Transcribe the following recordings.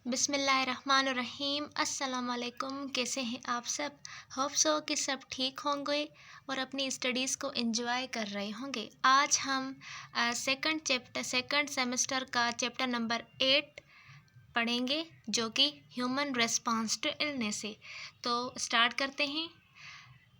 बिस्मिल्लाहिर्रहमानिर्रहीम। अस्सलाम वालेकुम। कैसे हैं आप सब? होप सो कि सब ठीक होंगे और अपनी स्टडीज़ को एंजॉय कर रहे होंगे। आज हम सेकंड सेमेस्टर का चैप्टर नंबर 8 पढ़ेंगे, जो कि ह्यूमन रेस्पॉन्स टू इलनेस है। तो स्टार्ट करते हैं।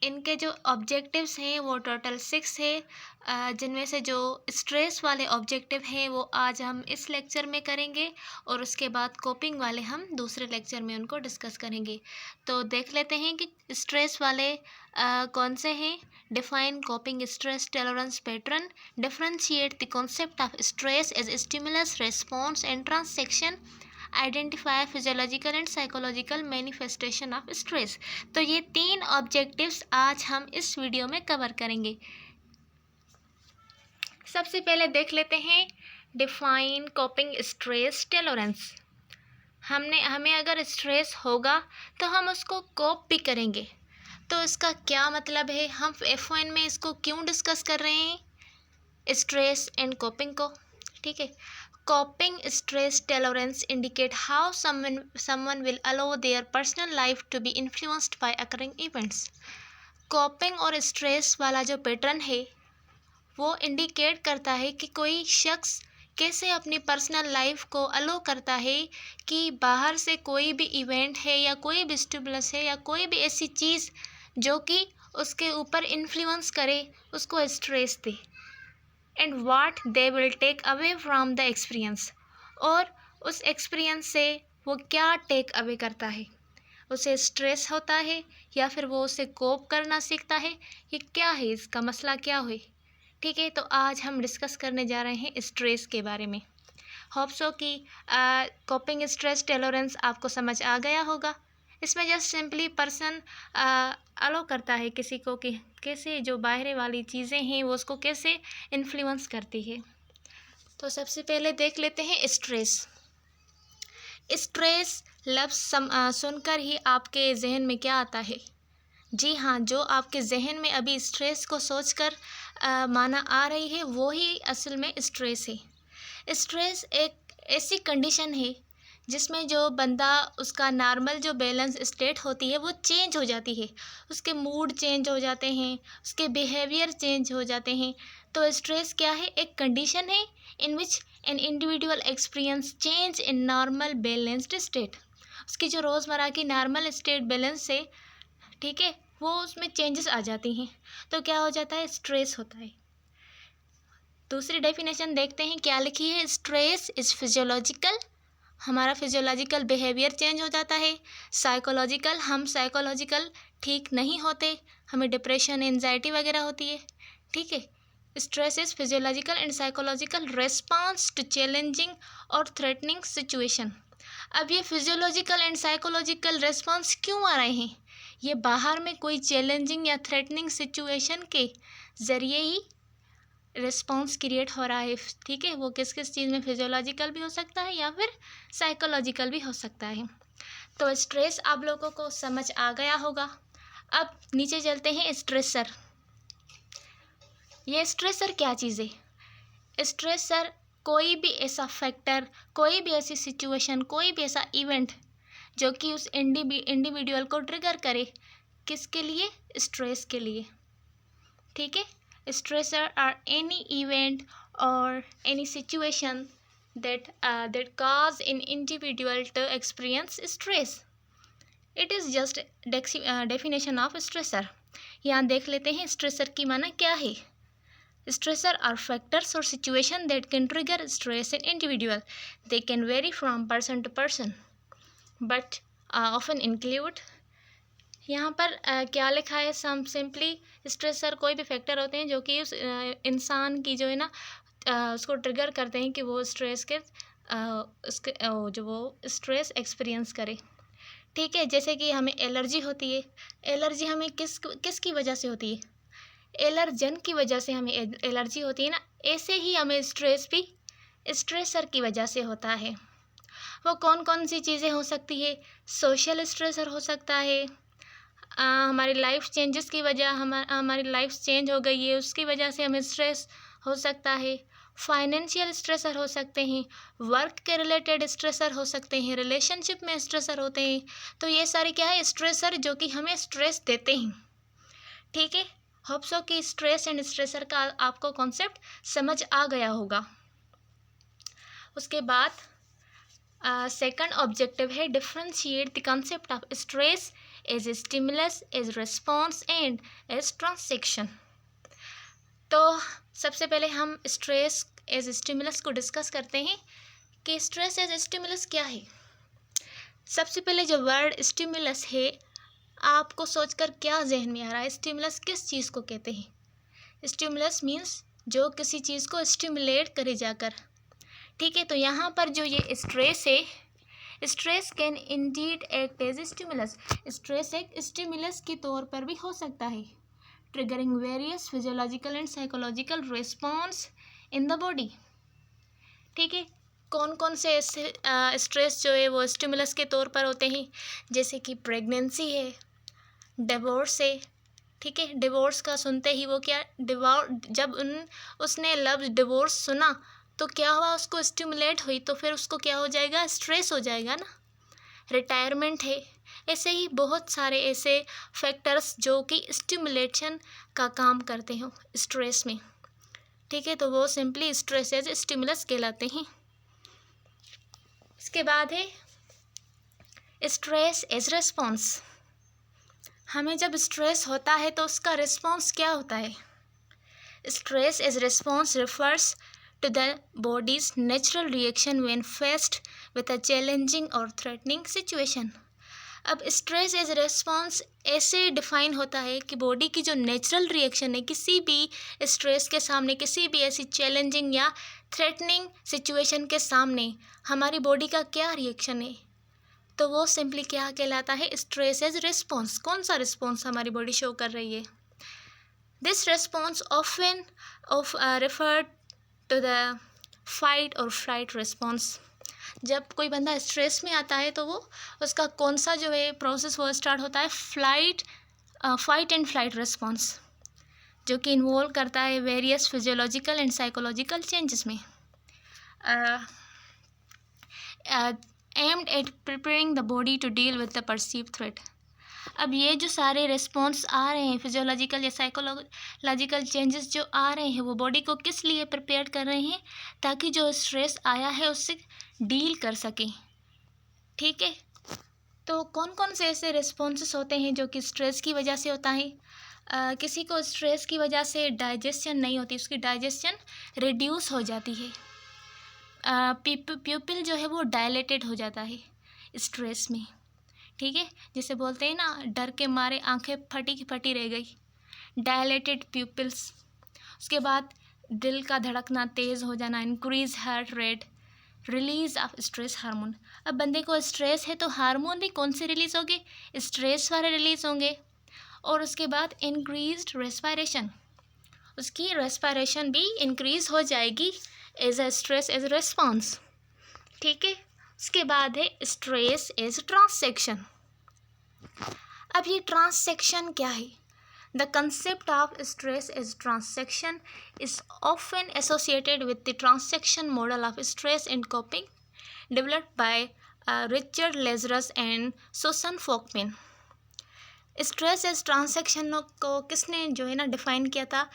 इनके जो ऑब्जेक्टिव्स हैं वो टोटल 6 है, जिनमें से जो स्ट्रेस वाले ऑब्जेक्टिव हैं वो आज हम इस लेक्चर में करेंगे और उसके बाद कोपिंग वाले हम दूसरे लेक्चर में उनको डिस्कस करेंगे। तो देख लेते हैं कि स्ट्रेस वाले कौन से हैं। Define coping stress tolerance pattern, differentiate the concept of stress as stimulus response and transaction, identify physiological and psychological manifestation of stress. तो ये 3 ऑब्जेक्टिव्स आज हम इस वीडियो में कवर करेंगे। सबसे पहले देख लेते हैं डिफाइन कोपिंग स्ट्रेस टॉलरेंस। हमें अगर स्ट्रेस होगा तो हम उसको कोप भी करेंगे। तो इसका क्या मतलब है, हम F1 में इसको क्यों डिस्कस कर रहे हैं, स्ट्रेस एंड कोपिंग को। ठीक है। Coping stress tolerance indicate how someone will allow their personal life to be influenced by occurring events. Coping और stress वाला जो पैटर्न है वो इंडिकेट करता है कि कोई शख्स कैसे अपनी पर्सनल लाइफ को अलो करता है कि बाहर से कोई भी इवेंट है या कोई भी स्टिमुलस है या कोई भी ऐसी चीज़ जो कि उसके ऊपर इन्फ्लुएंस करे, उसको स्ट्रेस दे। And what they will take away from the experience, और उस एक्सपीरियंस से वो क्या टेक अवे करता है, उसे स्ट्रेस होता है या फिर वो उसे कोप करना सीखता है, ये क्या है, इसका मसला क्या है। ठीक है। तो आज हम डिस्कस करने जा रहे हैं स्ट्रेस के बारे में। होप सो कि कोपिंग स्ट्रेस टॉलरेंस आपको समझ आ गया होगा। इसमें जस्ट सिंपली पर्सन अलो करता है किसी को कि कैसे जो बाहर वाली चीज़ें हैं वो उसको कैसे इन्फ्लुएंस करती है। तो सबसे पहले देख लेते हैं स्ट्रेस। स्ट्रेस लफ्ज़ सुनकर ही आपके जहन में क्या आता है? जी हाँ, जो आपके जहन में अभी स्ट्रेस को सोचकर माना आ रही है वो ही असल में स्ट्रेस है। स्ट्रेस एक ऐसी कंडीशन है जिसमें जो बंदा, उसका नॉर्मल जो बैलेंस स्टेट होती है वो चेंज हो जाती है, उसके मूड चेंज हो जाते हैं, उसके बिहेवियर चेंज हो जाते हैं। तो स्ट्रेस क्या है? एक कंडीशन है in which an individual experience change in normal balanced state. उसकी जो रोज़मर्रा की नॉर्मल स्टेट बैलेंस है, ठीक है, वो उसमें चेंजेस आ जाती हैं, तो क्या हो जाता है? स्ट्रेस होता है। दूसरी डेफिनेशन देखते हैं क्या लिखी है। स्ट्रेस इज़ फिजियोलॉजिकल, हमारा फिजियोलॉजिकल बिहेवियर चेंज हो जाता है। साइकोलॉजिकल, हम साइकोलॉजिकल ठीक नहीं होते, हमें डिप्रेशन, एंजाइटी वगैरह होती है। ठीक है। Stress is physiological and psychological response to challenging और थ्रेटनिंग सिचुएशन। अब ये फिजियोलॉजिकल एंड साइकोलॉजिकल रेस्पॉन्स क्यों आ रहे हैं? ये बाहर में कोई चैलेंजिंग या थ्रेटनिंग सिचुएशन के ज़रिए ही रिस्पॉन्स क्रिएट हो रहा है। ठीक है। वो किस किस चीज़ में, फिजियोलॉजिकल भी हो सकता है या फिर साइकोलॉजिकल भी हो सकता है। तो स्ट्रेस आप लोगों को समझ आ गया होगा। अब नीचे चलते हैं स्ट्रेसर। ये स्ट्रेसर क्या चीज़ है? स्ट्रेसर कोई भी ऐसा फैक्टर, कोई भी ऐसी सिचुएशन, कोई भी ऐसा इवेंट जो कि उस इंडिविजुअल को ट्रिगर करे, किसके लिए? स्ट्रेस के लिए। ठीक है। Stressor are any event or any situation that cause an individual to experience stress. It is just definition of stressor. यहाँ देख लेते हैं स्ट्रेसर की माना क्या है। Stressor are factors or situation that can trigger stress in individual. They can vary from person to person, but often include, यहाँ पर क्या लिखा है? सम सिंपली स्ट्रेसर कोई भी फैक्टर होते हैं जो कि उस इंसान की जो है ना उसको ट्रिगर करते हैं कि वो स्ट्रेस के उसके जो वो स्ट्रेस एक्सपीरियंस करे। ठीक है। जैसे कि हमें एलर्जी होती है। एलर्जी हमें किसकी वजह से होती है? एलर्जन की वजह से हमें एलर्जी होती है ना। ऐसे ही हमें स्ट्रेस भी स्ट्रेसर की वजह से होता है। वो कौन कौन सी चीज़ें हो सकती है? सोशल स्ट्रेसर हो सकता है, हमारी लाइफ चेंजेस की वजह, हमारी लाइफ चेंज हो गई है उसकी वजह से हमें स्ट्रेस हो सकता है। फाइनेंशियल स्ट्रेसर हो सकते हैं, वर्क के रिलेटेड स्ट्रेसर हो सकते हैं, रिलेशनशिप में स्ट्रेसर होते हैं। तो ये सारे क्या है, स्ट्रेसर जो कि हमें स्ट्रेस देते हैं। ठीक है, होप सो कि स्ट्रेस एंड स्ट्रेसर का आपको कॉन्सेप्ट समझ आ गया होगा। उसके बाद सेकंड ऑब्जेक्टिव है differentiate the concept of stress as stimulus, as response and as transaction. तो सबसे पहले हम स्ट्रेस एज स्टिमुलस को डिस्कस करते हैं कि स्ट्रेस एज स्टिमुलस क्या है। सबसे पहले जो वर्ड स्टिमुलस है, आपको सोचकर क्या जहन में आ रहा है? स्टिमुलस किस चीज़ को कहते हैं? स्टिमुलस मीन्स जो किसी चीज़ को स्टिमुलेट करे जाकर। ठीक है, तो यहाँ पर जो ये स्ट्रेस है, stress can indeed act as stimulus. Stress एक स्टिमुलस के तौर पर भी हो सकता है, triggering various physiological and psychological response in the body. ठीक है, कौन कौन से ऐसे स्ट्रेस जो है वो स्टिमुलस के तौर पर होते हैं? जैसे कि प्रेगनेंसी है, डिवोर्स है। ठीक है, डिवोर्स का सुनते ही वो क्या, जब उसने लफ्ज़ डिवोर्स सुना तो क्या हुआ, उसको स्टिमुलेट हुई, तो फिर उसको क्या हो जाएगा, स्ट्रेस हो जाएगा ना। रिटायरमेंट है, ऐसे ही बहुत सारे ऐसे फैक्टर्स जो कि स्टिमुलेशन का काम करते हो स्ट्रेस में। ठीक है, तो वो सिंपली स्ट्रेस एज स्टिमुलस कहलाते हैं। इसके बाद है स्ट्रेस एज रिस्पॉन्स। हमें जब स्ट्रेस होता है तो उसका रिस्पॉन्स क्या होता है? Stress as response refers to the body's natural reaction when faced with a challenging or threatening situation। अब स्ट्रेस एज रिस्पॉन्स ऐसे डिफाइन होता है कि बॉडी की जो नेचुरल रिएक्शन है किसी भी स्ट्रेस के सामने, किसी भी ऐसी चैलेंजिंग या थ्रेटनिंग सिचुएशन के सामने हमारी बॉडी का क्या रिएक्शन है, तो वो सिंपली क्या कहलाता है, स्ट्रेस एज रिस्पॉन्स। कौन सा रिस्पॉन्स हमारी बॉडी शो कर रही है? This response often referred to the fight और फ्लाइट रिस्पॉन्स। जब कोई बंदा स्ट्रेस में आता है तो वो उसका कौन सा जो है प्रोसेस वो स्टार्ट होता है, फाइट एंड फ्लाइट रिस्पॉन्स, जो कि इन्वॉल्व करता है various physiological and psychological changes में, aimed at preparing the body to deal with the perceived threat. अब ये जो सारे रिस्पॉन्स आ रहे हैं, फिजियोलॉजिकल या साइकोलॉजिकल चेंजेस जो आ रहे हैं, वो बॉडी को किस लिए प्रिपेयर कर रहे हैं, ताकि जो स्ट्रेस आया है उससे डील कर सकें। ठीक है, तो कौन कौन से ऐसे रिस्पॉन्सेस होते हैं जो कि स्ट्रेस की वजह से होता है? किसी को स्ट्रेस की वजह से डाइजेशन नहीं होती, उसकी डाइजेशन रिड्यूस हो जाती है। प्यूपिल जो है वो डायलेटेड हो जाता है स्ट्रेस में। ठीक है, जिसे बोलते हैं ना, डर के मारे आंखें फटी की फटी रह गई, डायलेटेड प्यूपिल्स। उसके बाद दिल का धड़कना तेज़ हो जाना, increase heart rate, release of stress hormone. अब बंदे को स्ट्रेस है तो हार्मोन भी कौन से रिलीज़ होंगे, स्ट्रेस वाले रिलीज़ होंगे। और उसके बाद इंक्रीज्ड रेस्पिरेशन, उसकी रेस्पिरेशन भी इंक्रीज हो जाएगी as a stress as response. ठीक है, उसके बाद है स्ट्रेस एज ट्रांसैक्शन। अब ये ट्रांसैक्शन क्या है? The concept of stress as transaction is often associated with the transaction model of stress and coping developed by Richard Lazarus and Susan Folkman. Stress as transaction को किसने जो है ना define किया था?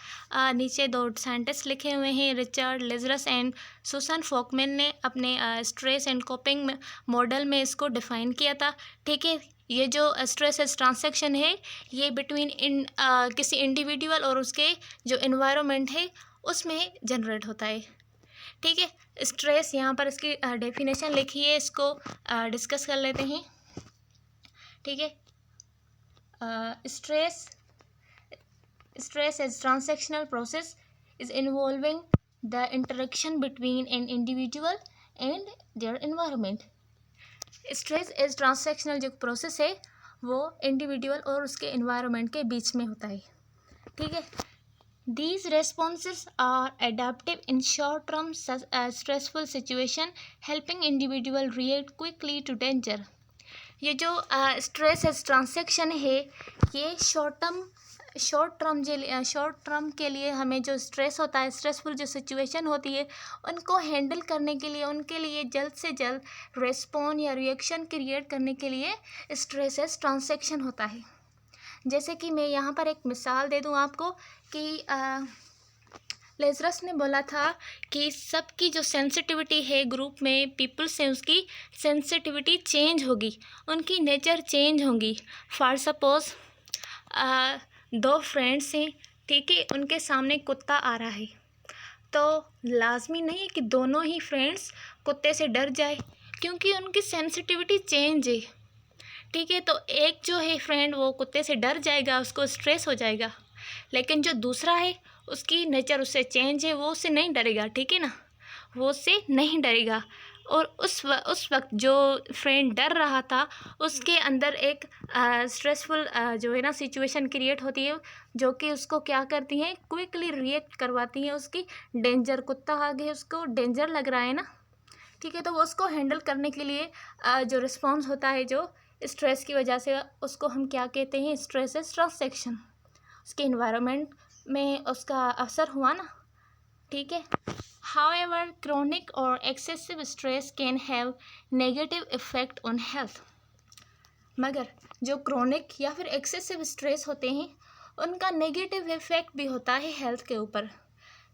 नीचे दो साइंटिस्ट लिखे हुए हैं, Richard Lazarus and Susan Folkman ने अपने स्ट्रेस एंड कोपिंग मॉडल में इसको डिफ़ाइन किया था। ठीक है, ये जो स्ट्रेस एज ट्रांसैक्शन है ये बिटवीन किसी इंडिविजुअल और उसके जो एनवायरनमेंट है उसमें जनरेट होता है। ठीक है, स्ट्रेस यहाँ पर इसकी डेफिनेशन लिखी है, इसको डिस्कस कर लेते हैं। ठीक है, stress as transactional process is involving the interaction between an individual and their environment। Stress as transactional जो प्रोसेस है वो इंडिविजुअल और उसके एनवायरनमेंट के बीच में होता है। ठीक है, these responses are adaptive in short term stressful situation, helping individual react quickly to danger। ये जो स्ट्रेस एज ट्रांसैक्शन है ये शॉर्ट टर्म शॉर्ट टर्म के लिए हमें जो स्ट्रेस होता है, स्ट्रेसफुल जो सिचुएशन होती है, उनको हैंडल करने के लिए, उनके लिए जल्द से जल्द रिस्पॉन्ड या रिएक्शन क्रिएट करने के लिए स्ट्रेसेस ट्रांसैक्शन होता है। जैसे कि मैं यहाँ पर एक मिसाल दे दूँ आपको कि लेज़रस ने बोला था कि सबकी जो सेंसिटिविटी है ग्रुप में पीपल्स हैं, उसकी सेंसिटिविटी चेंज होगी, उनकी नेचर चेंज होंगी। फॉर सपोज़ दो फ्रेंड्स हैं, ठीक है, उनके सामने कुत्ता आ रहा है, तो लाजमी नहीं है कि दोनों ही फ्रेंड्स कुत्ते से डर जाए, क्योंकि उनकी सेंसिटिविटी चेंज है, ठीक है। तो एक जो है फ्रेंड वो कुत्ते से डर जाएगा, उसको स्ट्रेस हो जाएगा, लेकिन जो दूसरा है उसकी नेचर उससे चेंज है, वो उससे नहीं डरेगा, ठीक है ना, वो उससे नहीं डरेगा। और उस वक्त जो फ्रेंड डर रहा था उसके अंदर एक स्ट्रेसफुल जो है ना सिचुएशन क्रिएट होती है, जो कि उसको क्या करती हैं, क्विकली रिएक्ट करवाती हैं उसकी डेंजर, कुत्ता आ गया, उसको डेंजर लग रहा है ना, ठीक है। तो वो उसको हैंडल करने के लिए जो रिस्पॉन्स होता है जो स्ट्रेस की वजह से, उसको हम क्या कहते हैं, स्ट्रेस ट्रांसैक्शन। उसके इन्वायरमेंट में उसका असर हुआ ना, ठीक है। However, chronic or excessive stress can have negative effect on health. मगर जो क्रोनिक या फिर एक्सेसिव स्ट्रेस होते हैं उनका नेगेटिव इफेक्ट भी होता है हेल्थ के ऊपर।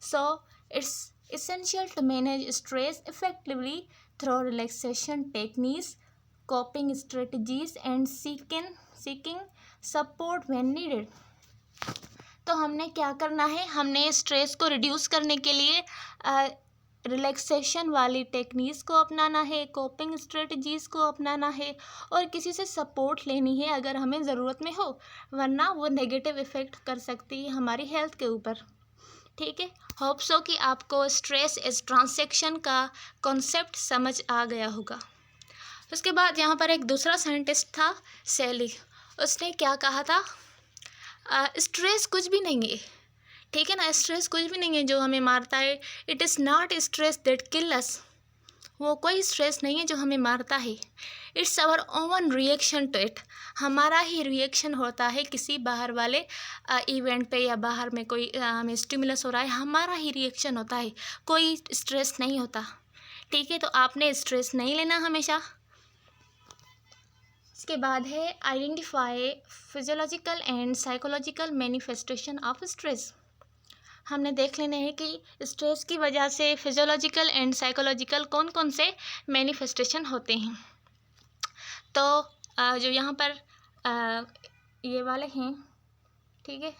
So it's essential to manage stress effectively through relaxation techniques, coping strategies and seeking support when needed. तो हमने क्या करना है, हमने स्ट्रेस को रिड्यूस करने के लिए रिलैक्सेशन वाली टेक्निक्स को अपनाना है, कोपिंग स्ट्रेटजीज़ को अपनाना है और किसी से सपोर्ट लेनी है अगर हमें ज़रूरत में हो, वरना वो नेगेटिव इफ़ेक्ट कर सकती है हमारी हेल्थ के ऊपर, ठीक है। होप सो कि आपको स्ट्रेस इस ट्रांसैक्शन का कॉन्सेप्ट समझ आ गया होगा। उसके बाद यहाँ पर एक दूसरा साइंटिस्ट था, सेली, उसने क्या कहा था, स्ट्रेस कुछ भी नहीं है, ठीक है ना, स्ट्रेस कुछ भी नहीं है जो हमें मारता है। It is not stress that kill us, वो कोई स्ट्रेस नहीं है जो हमें मारता है। It's our own reaction to it, हमारा ही रिएक्शन होता है किसी बाहर वाले इवेंट पे या बाहर में कोई हमें स्टिमुलस हो रहा है, हमारा ही रिएक्शन होता है, कोई स्ट्रेस नहीं होता, ठीक है। तो आपने स्ट्रेस नहीं लेना हमेशा। इसके बाद है identify physiological and psychological manifestation of stress. हमने देख लेना है कि स्ट्रेस की वजह से फिजियोलॉजिकल एंड साइकोलॉजिकल कौन कौन से मैनिफेस्टेशन होते हैं। तो जो यहाँ पर ये वाले हैं, ठीक है,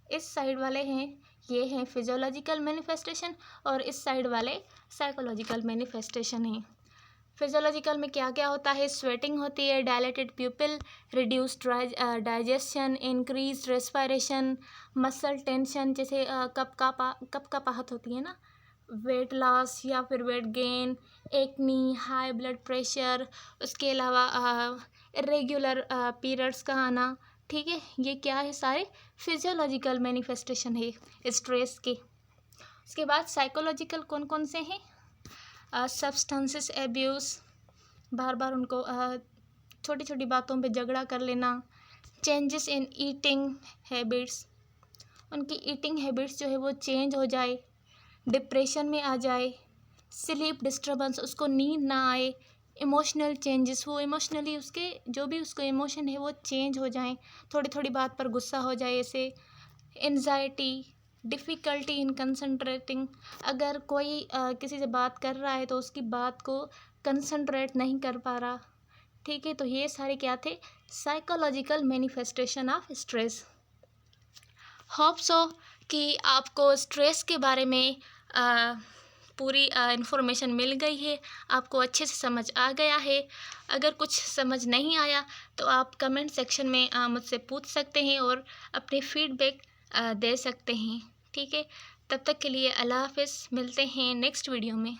इस साइड वाले हैं, ये हैं फिजियोलॉजिकल मैनिफेस्टेशन और इस साइड वाले साइकोलॉजिकल मैनिफेस्टेशन हैं। फिजियोलॉजिकल में क्या क्या होता है, स्वेटिंग होती है, dilated प्यूपिल, reduced digestion, increase respiration, muscle tension, जैसे कपकपाहट होती है ना, वेट लॉस या फिर weight gain, acne, high blood pressure, उसके अलावा इरेगुलर पीरियड्स का आना, ठीक है। ये क्या है, सारे फिजियोलॉजिकल मैनिफेस्टेशन है स्ट्रेस के। उसके बाद साइकोलॉजिकल कौन कौन से हैं, सब्सटेंसेस एब्यूज़, बार बार उनको छोटी छोटी बातों पे झगड़ा कर लेना, चेंजेस इन ईटिंग हैबिट्स, उनकी ईटिंग हैबिट्स जो है वो चेंज हो जाए, डिप्रेशन में आ जाए, स्लीप डिस्टर्बेंस, उसको नींद ना आए, इमोशनल चेंजेस, वो इमोशनली उसके जो भी उसको इमोशन है वो चेंज हो जाएं, थोड़ी थोड़ी बात पर गुस्सा हो जाए, ऐसे एंजाइटी, डिफ़िकल्टी इन कंसंट्रेटिंग, अगर कोई किसी से बात कर रहा है तो उसकी बात को कंसंट्रेट नहीं कर पा रहा, ठीक है। तो ये सारे क्या थे, psychological manifestation of stress. Hope so कि आपको स्ट्रेस के बारे में पूरी इन्फॉर्मेशन मिल गई है, आपको अच्छे से समझ आ गया है। अगर कुछ समझ नहीं आया तो आप कमेंट सेक्शन में मुझसे पूछ सकते हैं और अपने फीडबैक दे सकते हैं, ठीक है। तब तक के लिए अल्लाह हाफ़िज़, मिलते हैं नेक्स्ट वीडियो में।